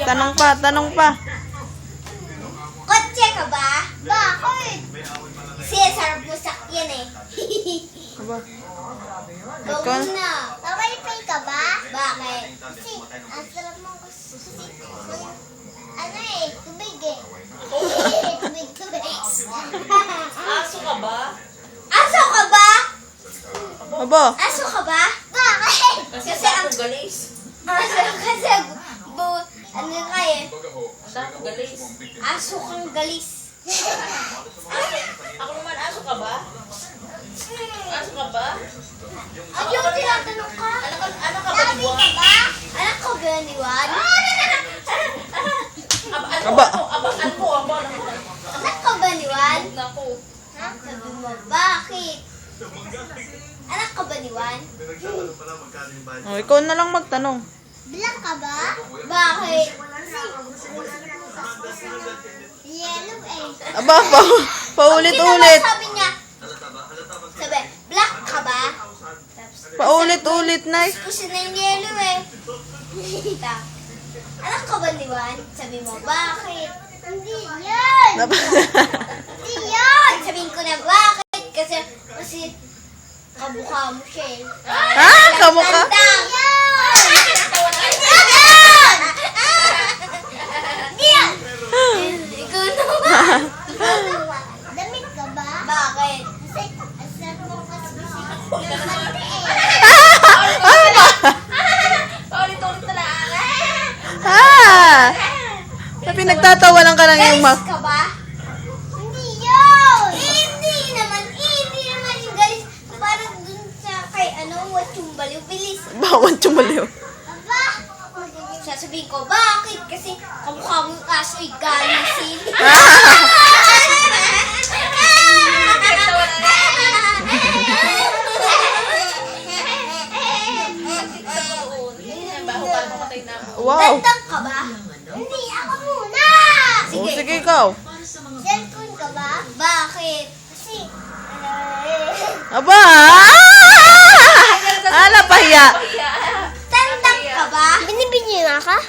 Tanong pa, tanong pa. Kotse ka ba? Bakit? Sarap mo sakyan eh. Aba. Go Ikaw? na. Pawalipay ka ba? Bakit? Kasi, ang sarap mo kasi, ano eh, tubig eh. Tubig. Aso ka ba? Aso ka ba? Aba. Aso ka ba? Bakit? Kasi ako galis. Kasi, ano ka eh? Kasi ako galis. Aso kang galis. Ako naman, aso ka ba? Aso ka ba? Ayaw, tinatanong ka. Ano ka ba? Sabi ka ba? Anak ko ba ni Juan? Aba. Anak ko ba ni Juan? Naku. Ha? Sabi mo, bakit? Anak ka ba ni Juan? Oh, ikaw na lang magtanong. Bilang ka ba? Bakit? Yellow eh. Aba, paulit-ulit. Sabi niya, sabi, black ka ba? Paulit-ulit, Nay. Kasi na yung yellow eh. Anak ka ba ni Juan? Sabi mo, bakit? Hindi yan! Aba. Hindi yan! Sabihin ko na, bakit? Kasi kamukha mo siya eh. Ha? Kamukha? Tandang! Hindi yan! Ikaw naman! Damit ka ba? Bakit? Kasi, asal mo kasi Paulit-ulit na lang. Ha? Sa pinagtatawanan ka ng iyong Galis ka ba? Hindi yun! Hindi naman yung galis. Parang dun sa kay Wachumbaliw. Bilis. Bawang chumaliw. Aba! Sasabihin ko, bakit? Kasi kamukha mo yung kaso'y galisin. Bago pa mamatay na ako. Wow. Tandang ka ba? Hindi, ako muna! Oh, sige ikaw. Cellphone ka ba? Bakit? Kasi, Aba. Ala, pahiya.